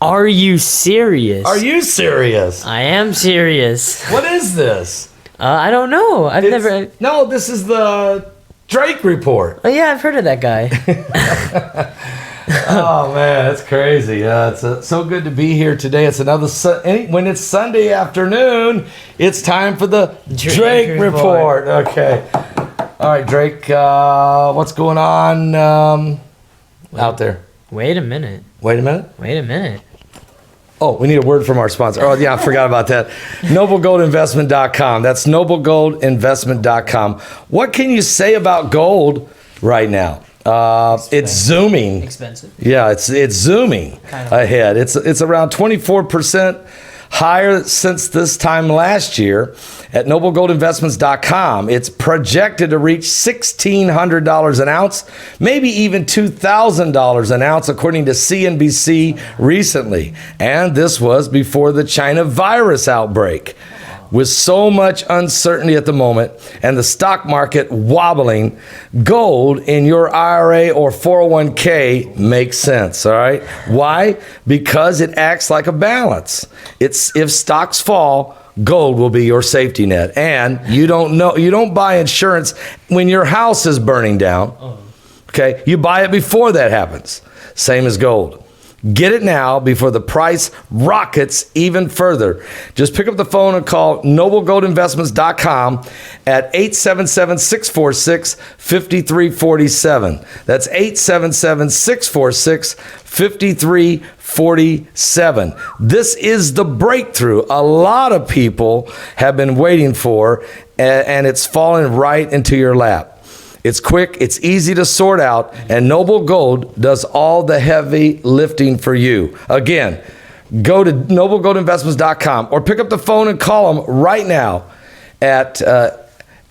Are you serious? Are you serious? I am serious. What is this? I don't know. I've never. No, this is the Drake report. Oh, yeah, I've heard of that guy. Oh man, that's crazy. It's so good to be here today. It's another when it's Sunday afternoon, it's time for the Drake report. Okay. All right, Drake, what's going on out there? Wait a minute. Wait a minute. Oh, we need a word from our sponsor. Oh, yeah, I forgot about that. NobleGoldInvestment.com. That's NobleGoldInvestment.com. What can you say about gold right now? It's zooming. Expensive. Yeah, it's zooming ahead. It's around 24% higher since this time last year. At NobleGoldInvestments.com, it's projected to reach $1,600 an ounce, maybe even $2,000 an ounce, according to CNBC recently. And this was before the China virus outbreak. With so much uncertainty at the moment and the stock market wobbling, gold in your IRA or 401k makes sense, all right? Why? Because it acts like a balance. If stocks fall, gold will be your safety net. And you don't buy insurance when your house is burning down. Okay? You buy it before that happens. Same as gold. Get it now before the price rockets even further. Just pick up the phone and call NobleGoldInvestments.com at 877-646-5347. That's 877-646-5347. This is the breakthrough a lot of people have been waiting for, and it's falling right into your lap. It's quick, it's easy to sort out, and Noble Gold does all the heavy lifting for you. Again, go to NobleGoldInvestments.com or pick up the phone and call them right now at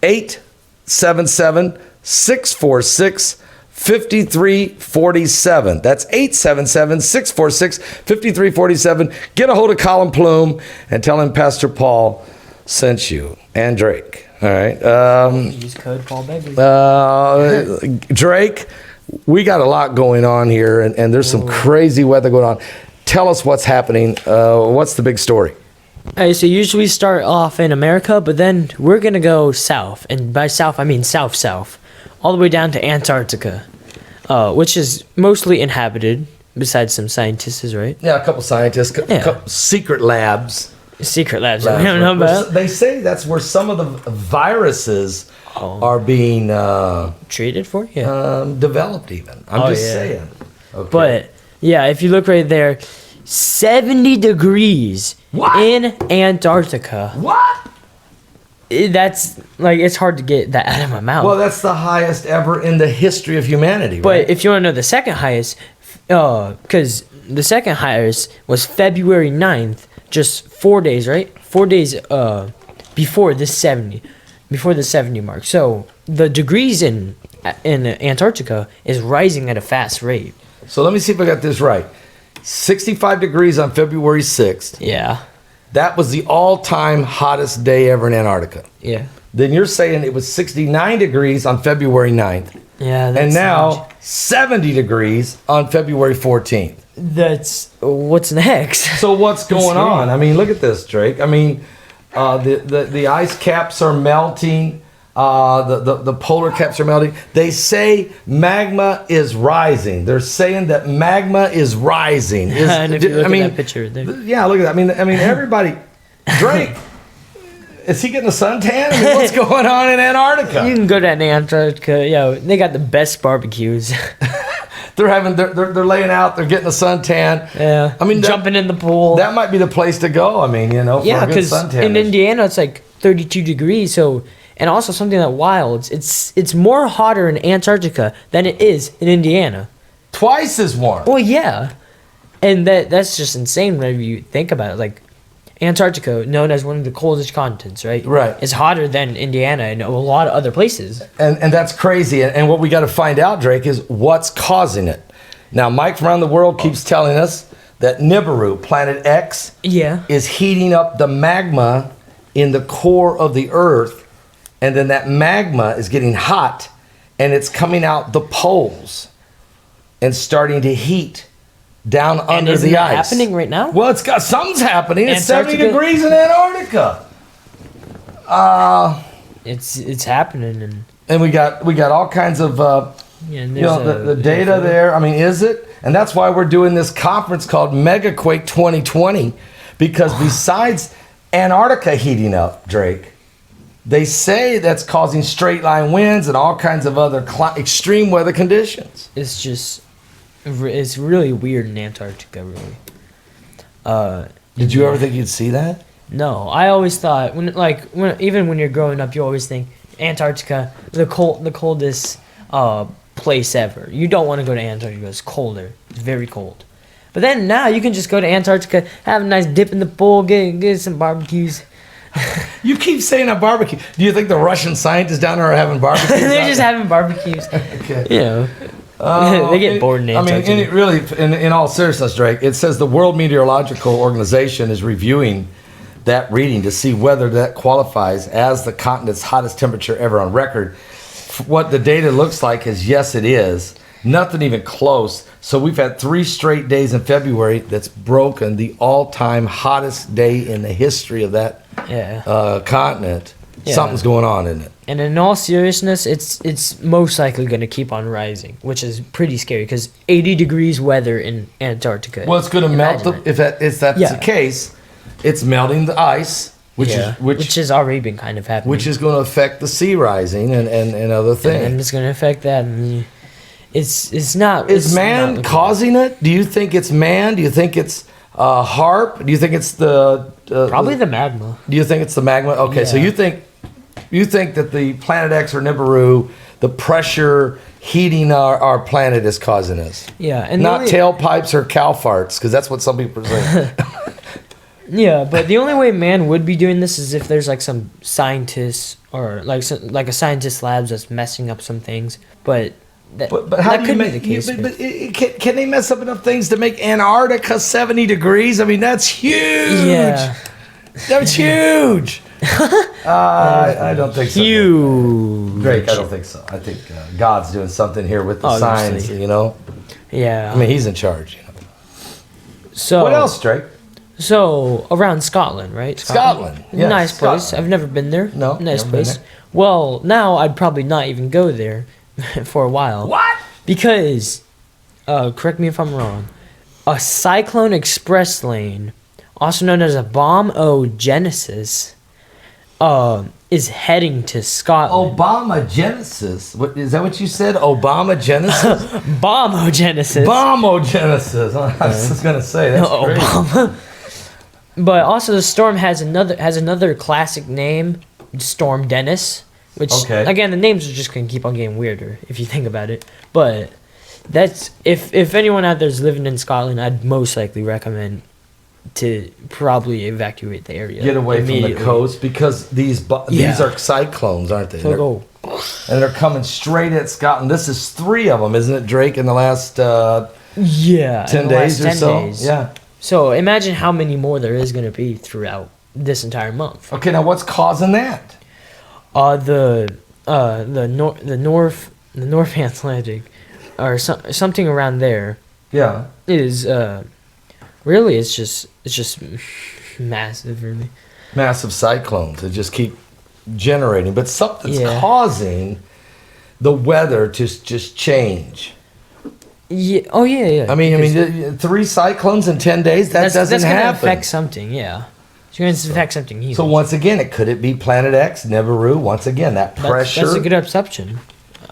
877-646-5347. That's 877-646-5347. Get a hold of Colin Plume and tell him Pastor Paul sent you, and Drake. All right. Use code Paul Begley. Drake, we got a lot going on here, and there's some crazy weather going on. Tell us what's happening. What's the big story? All right, so usually we start off in America, but then we're going to go south. And by south, I mean south, all the way down to Antarctica, which is mostly inhabited, besides some scientists, right? Yeah, a couple scientists, a couple secret labs. Secret labs we don't know about. They say that's where some of the viruses are being treated for, developed even. I'm just saying. Okay. But yeah, if you look right there, 70 degrees in Antarctica. What? That's like, it's hard to get that out of my mouth. Well, that's the highest ever in the history of humanity. But right? if you want to know the second highest, because the second highest was February 9th. Just 4 days, right? 4 days before the 70 mark. So the degrees in Antarctica is rising at a fast rate. So let me see if I got this right. 65 degrees on February 6th. Yeah. That was the all-time hottest day ever in Antarctica. Yeah. Then you're saying it was 69 degrees on February 9th. Yeah. And now 70 degrees on February 14th. That's what's next. So what's going on? I mean, look at this, Drake. I mean, the ice caps are melting. The polar caps are melting. They say magma is rising. They're saying that magma is rising. And if you look at that picture there. Yeah, look at that. I mean, everybody. Drake, is he getting a suntan? I mean, what's going on in Antarctica? You can go down to Antarctica. They got the best barbecues. They're laying out. They're getting a suntan. Yeah. I mean, jumping in the pool. That might be the place to go. I mean, for a good suntan. In Indiana it's like 32 degrees. So, and also something that wild. It's more hotter in Antarctica than it is in Indiana. Twice as warm. Well, yeah, and that's just insane whenever you think about it. Like, Antarctica, known as one of the coldest continents, right? Right. It's hotter than Indiana and a lot of other places. And that's crazy. And what we got to find out, Drake, is what's causing it. Now, Mike from around the world keeps telling us that Nibiru, Planet X, is heating up the magma in the core of the Earth. And then that magma is getting hot, and it's coming out the poles and starting to heat down under isn't the that ice. happening right now? Well, something's happening. It's 70 Antarctica? degrees in Antarctica. It's happening, And we got all kinds of and the data there. I mean, is it? And that's why we're doing this conference called Megaquake 2020, because besides Antarctica heating up, Drake, they say that's causing straight line winds and all kinds of other extreme weather conditions. It's really weird in Antarctica, really. Did you ever think you'd see that? No, I always thought even when you're growing up, you always think Antarctica, the coldest place ever. You don't want to go to Antarctica; it's colder. It's very cold. But then now you can just go to Antarctica, have a nice dip in the pool, get some barbecues. You keep saying a barbecue. Do you think the Russian scientists down there are having barbecues? They're just having barbecues. Okay. You know. They get bored in Antarctica. I mean, in all seriousness, Drake, it says the World Meteorological Organization is reviewing that reading to see whether that qualifies as the continent's hottest temperature ever on record. What the data looks like is, yes, it is. Nothing even close. So we've had 3 straight days in February that's broken the all-time hottest day in the history of that continent. Yeah. Something's going on in it. And in all seriousness, it's most likely going to keep on rising, which is pretty scary because 80 degrees weather in Antarctica. Well, it's going to melt. If that's the case, it's melting the ice, which has already been kind of happening. Which is going to affect the sea rising and other things. And it's going to affect that. And it's not. Is man causing it? Do you think it's man? Do you think it's HARP? Do you think it's probably the magma? Do you think it's the magma? Okay, so you think that the Planet X or Nibiru, the pressure heating our planet is causing this? Yeah, and not tailpipes or cow farts, because that's what some people are saying. Yeah, but the only way man would be doing this is if there's like some scientists or like a scientist labs that's messing up some things. But how that could be the case. Can they mess up enough things to make Antarctica 70 degrees? I mean, that's huge. Yeah, that's huge. I don't think so. Huge. Drake, I don't think so. I think God's doing something here with the science, you know? Yeah. I mean, he's in charge, you know? So what else, Drake? So, around Scotland, right? Scotland. Yes, nice place. Scotland. I've never been there. No. Nice place. Well, now I'd probably not even go there for a while. What? Because, correct me if I'm wrong, a cyclone express lane, also known as a bombogenesis, is heading to Scotland. Obama-genesis. Is that what you said? Obama-genesis? Bombogenesis. Bombogenesis. I was just going to say, that's crazy. Obama. But also the storm has another classic name, Storm Dennis, which again the names are just gonna keep on getting weirder if you think about it. But that's if anyone out there's living in Scotland, I'd most likely recommend to probably evacuate the area. Get away from the coast because these are cyclones, aren't they? And they're coming straight at Scotland. This is 3 of them, isn't it, Drake? In the last 10 days or so. Days. Yeah. So imagine how many more there is going to be throughout this entire month. Okay, now what's causing that? The North Atlantic, or something around there. Yeah. Is really it's just massive, really. Massive cyclones that just keep generating, but something's causing the weather to just change. Yeah. Oh yeah. I mean, 3 cyclones in 10 days. That's gonna happen. Affect something. Yeah. It's going to affect something huge. So once again, could it be Planet X, Nibiru? Once again, that pressure. That's a good assumption.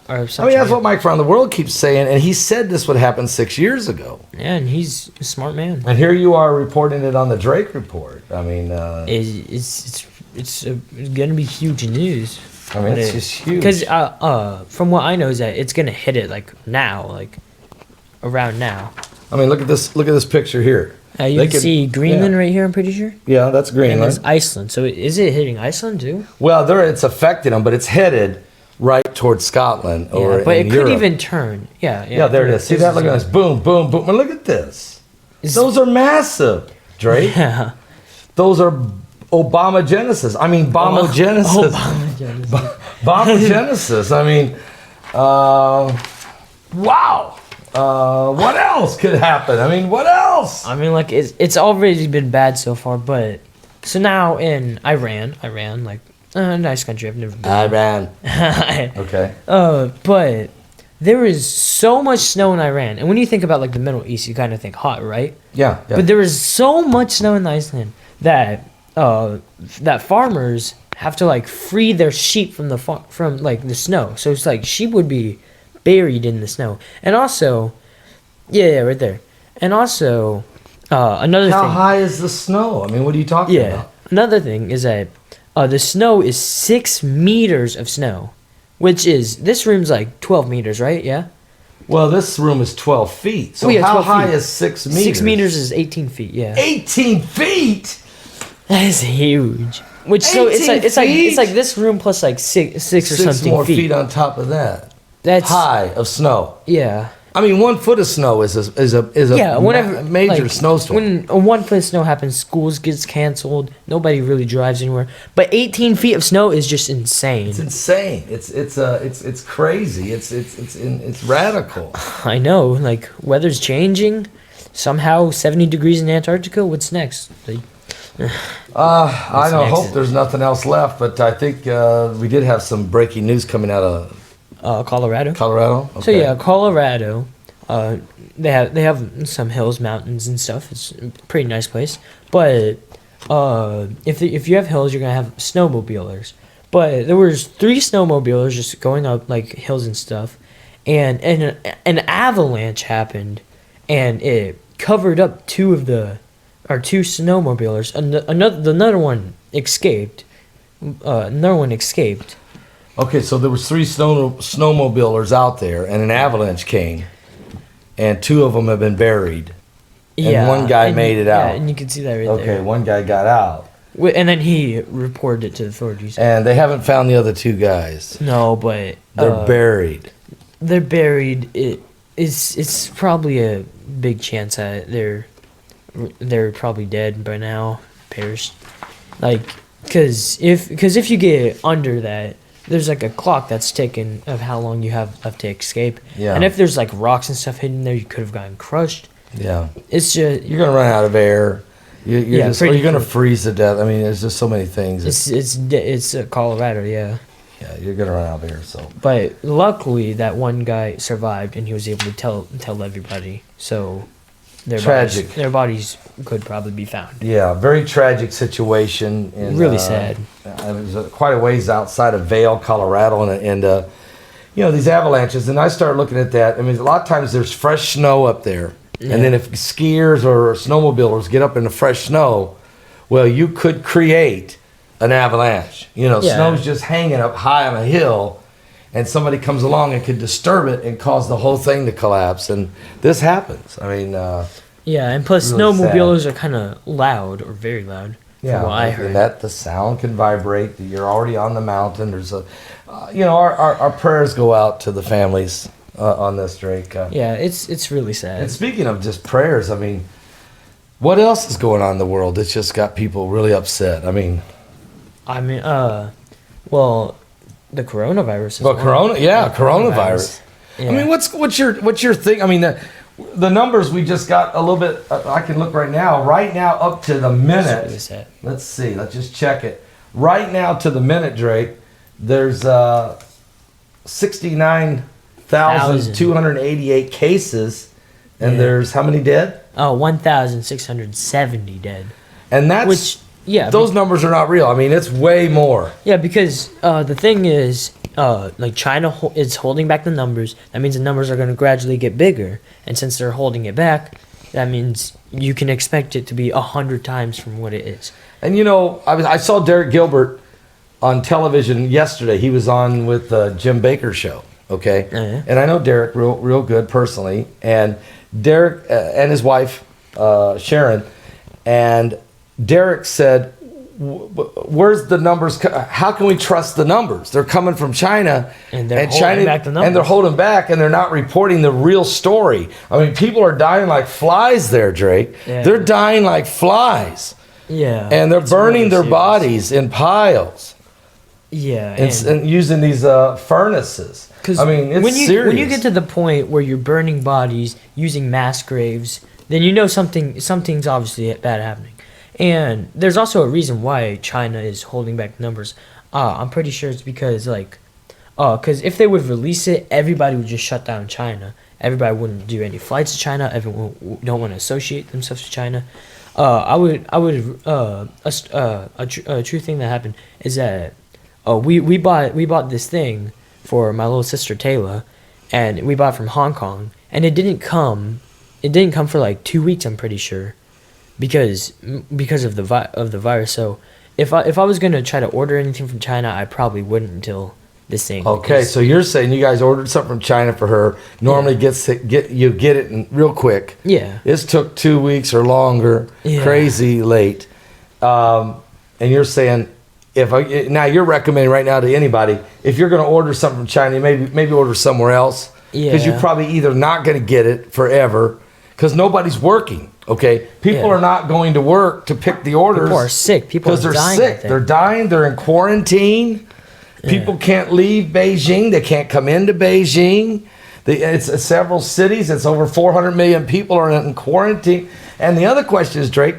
I mean, that's what Mike from the World keeps saying, and he said this would happen 6 years ago. Yeah, and he's a smart man. And here you are reporting it on the Drake Report. I mean, it's going to be huge news. I mean, it's just huge. Because from what I know is that it's going to hit it around now. I mean, look at this picture here. You can see Greenland right here, I'm pretty sure. Yeah, that's Greenland. And there's Iceland. So is it hitting Iceland too? Well, it's affecting them, but it's headed right towards Scotland or but it Europe. could even turn. Yeah, there it is. See that? Look at this. Boom, boom, boom. Well, look at this. Those are massive, Drake. Yeah. Those are Obama-genesis. I mean, bombogenesis. Bombogenesis. I mean, wow. What else could happen? I mean, what else? I mean, like it's already been bad so far, but so now in Iran, like a nice country. I've never been. Iran. Okay. But there is so much snow in Iran, and when you think about like the Middle East, you kind of think hot, right? Yeah. But there is so much snow in Iceland that that farmers have to like free their sheep from from like the snow. So it's like sheep would be buried in the snow, and also, yeah, right there, and also another How thing. high is the snow? I mean, what are you talking about? Another thing is that the snow is 6 meters of snow, which is this room's like 12 meters, right? Yeah. Well, this room is 12 feet. So Oh, yeah, how 12 high feet. is 6 meters? 6 meters is 18 feet. Yeah. 18 feet. That is huge. Which so it's 18 like feet? this room plus like six or Six something more feet. feet on top of that. That's High of snow. yeah. I mean, 1 foot of snow is a Yeah, whenever major like, snowstorm. When a 1 foot of snow happens, schools gets canceled. Nobody really drives anywhere. But 18 feet of snow is just insane. It's insane. It's crazy. It's radical. I know, like weather's changing. Somehow 70 degrees in Antarctica. What's next? Like, I don't next? hope there's nothing else left, but I think we did have some breaking news coming out of Colorado. Colorado. So yeah, Colorado. They have some hills, mountains, and stuff. It's a pretty nice place. But if you have hills, you're gonna have snowmobilers. But there was 3 snowmobilers just going up like hills and stuff, and an avalanche happened, and it covered up 2 snowmobilers. Another one escaped. Another one escaped. Okay, so there was 3 snowmobilers out there, and an avalanche came, and 2 of them have been buried, and one guy made it out. Yeah, and you can see that right there. Okay, one guy got out, And then he reported it to the authorities. and they haven't found the other 2 guys. No, but They're buried. they're buried. It's probably a big chance that they're probably dead by now, perished. Like, because if you get under that, there's like a clock that's ticking of how long you have left to escape. Yeah. And if there's like rocks and stuff hidden there, you could have gotten crushed. Yeah. It's just You're gonna run out of air. You're Yeah, just, or pretty you're gonna quick. freeze to death. I mean, there's just so many things. it's Colorado, yeah. Yeah, you're gonna run out of air. So But luckily, that one guy survived, and he was able to tell everybody. So Tragic. Their bodies could probably be found. yeah, very tragic situation. And, Really sad. It was quite a ways outside of Vail, Colorado, and these avalanches. And I started looking at that. I mean, a lot of times there's fresh snow up there, and then if skiers or snowmobilers get up in the fresh snow, well, you could create an avalanche. Snow's just hanging up high on a hill, and somebody comes along and could disturb it and cause the whole thing to collapse. And this happens. I mean, Yeah, and plus really snowmobilers are kind of loud, or very loud. yeah, from what I heard. and that the sound can vibrate. You're already on the mountain. There's our prayers go out to the families on this, Drake. Yeah, it's really sad. And speaking of just prayers, I mean, what else is going on in the world that's just got people really upset? I mean, well, the coronavirus. Is one. coronavirus. Yeah. I mean, what's your thing? I mean, the numbers we just got a little bit. I can look right now. Right now, up to the It's really minute. sad. Let's see. Let's just check it. Right now, to the minute, Drake. There's 69,288 cases, and Yeah. there's how many dead? 1,670 dead. And that's Which those numbers are not real. I mean, it's way more. Yeah, because the thing is, like China is holding back the numbers. That means the numbers are going to gradually get bigger, and since they're holding it back, that means you can expect it to be 100 times from what it is. And I saw Derek Gilbert on television yesterday. He was on with the Jim Baker show. Okay, Yeah. and I know Derek real good personally, and Derek and his wife Sharon, and Derek said, "Where's the numbers? How can we trust the numbers? They're coming from China, And they're holding back the numbers. and they're holding back, and they're not reporting the real story. I mean, people are dying like flies there, Drake. Yeah. They're dying like flies, Yeah, and they're it's burning really their serious. bodies in piles, Yeah, and using these furnaces. Because I mean, it's when you serious. get to the point where you're burning bodies using mass graves, then you know something's obviously bad happening. And there's also a reason why China is holding back numbers. I'm pretty sure it's because because if they would release it, everybody would just shut down China. Everybody wouldn't do any flights to China. Everyone don't want to associate themselves to China. A true thing that happened is that we bought this thing for my little sister Taylor, and we bought it from Hong Kong, and it didn't come for like 2 weeks, I'm pretty sure, because of the virus. So if I was gonna try to order anything from China, I probably wouldn't until this thing. Okay, so you're saying you guys ordered something from China for her. Normally get it real quick. Yeah. This took 2 weeks or longer. Yeah. Crazy late. And you're saying now you're recommending right now to anybody, if you're going to order something from China, maybe order somewhere else. Yeah. Because you're probably either not going to get it forever because nobody's working. Okay, people are not going to work to pick the orders. People are sick. People are because they're dying. sick. They're dying. They're in quarantine. People can't leave Beijing. They can't come into Beijing. It's several cities. It's over 400 million people are in quarantine. And the other question is, Drake,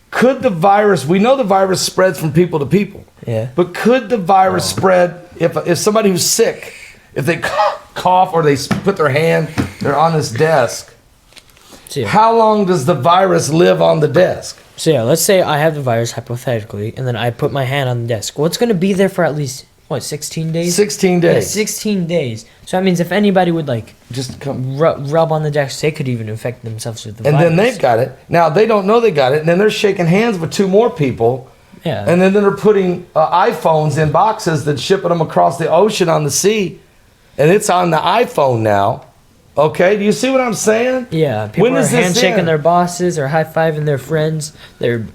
could the virus, we know the virus spreads from people to people. Yeah. But could the virus spread if somebody who's sick, if they cough or they put their hand, they're on this desk, how long does the virus live on the desk? So yeah, let's say I have the virus hypothetically, and then I put my hand on the desk. Well, it's going to be there for at least, 16 days? 16 days. Yeah, 16 days. So that means if anybody would just come rub on the desk, they could even infect themselves with the virus. And then they've got it. Now, they don't know they got it, and then they're shaking hands with 2 more people. Yeah. And then they're putting iPhones in boxes that shipping them across the ocean on the sea. And it's on the iPhone now. Okay, do you see what I'm saying? Yeah, people are handshaking their bosses or high-fiving their friends. They're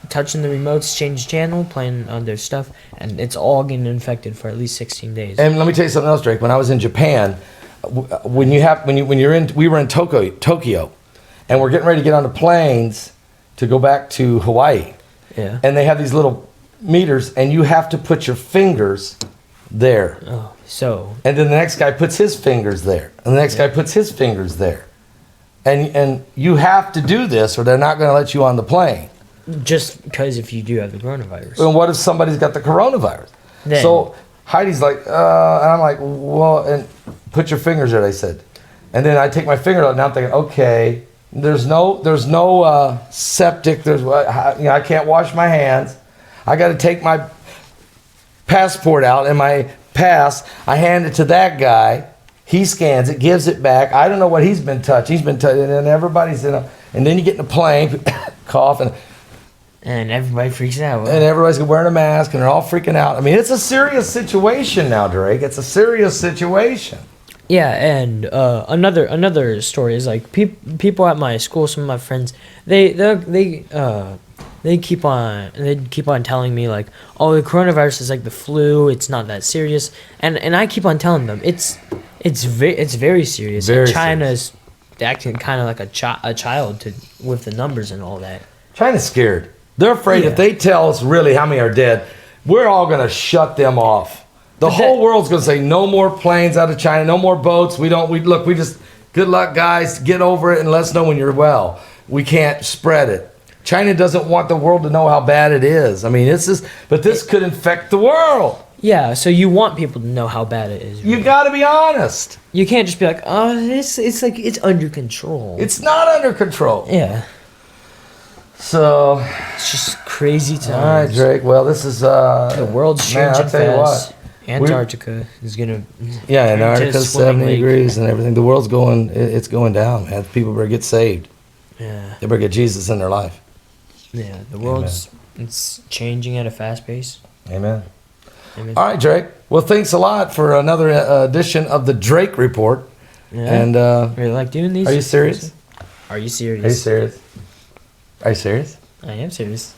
touching the remotes, change channel, playing on their stuff, and it's all getting infected for at least 16 days. And let me tell you something else, Drake. When I was in Japan, we were in Tokyo, and we're getting ready to get on the planes to go back to Hawaii. Yeah. And they have these little meters, and you have to put your fingers there. Oh, so. And then the next guy puts his fingers there, and the next guy puts his fingers there, and you have to do this, or they're not going to let you on the plane. Just because if you do have the coronavirus. And what if somebody's got the coronavirus? Then, so Heidi's like, and I'm like, well, and put your fingers there, they said. And then I take my finger out, and I'm thinking, okay, there's no septic, I can't wash my hands. I got to take my passport out and my pass. I hand it to that guy. He scans it, gives it back. I don't know what he's been touched. He's been touched, and then everybody's and then you get in a plane, cough, and everybody freaks out. And everybody's wearing a mask, and they're all freaking out. I mean, it's a serious situation now, Drake. It's a serious situation. Yeah, and another story is like people at my school, some of my friends, they keep on telling me like, oh, the coronavirus is like the flu. It's not that serious, and I keep on telling them it's very serious. Very China's acting kind of like a child with the numbers and all that. China's scared. They're afraid if they tell us really how many are dead, we're all going to shut them off. The whole world's going to say no more planes out of China, no more boats. We just, good luck, guys. Get over it and let us know when you're well. We can't spread it. China doesn't want the world to know how bad it is. I mean, but this could infect the world. Yeah, so you want people to know how bad it is. Really. You got to be honest. You can't just be like, oh, it's under control. It's not under control. Yeah. So it's just crazy times. All right, Drake. Well, this is the world's changing fast. You what, Antarctica is gonna. Yeah, Antarctica's 70 degrees and everything. The world's going. It's going down, man. People better get saved. Yeah. They better get Jesus in their life. Yeah, the world's it's changing at a fast pace. Amen. All right, Drake. Well, thanks a lot for another edition of the Drake Report. Yeah. And really like doing these. Are you serious? Are you serious? Are you serious? Are you serious? I am serious.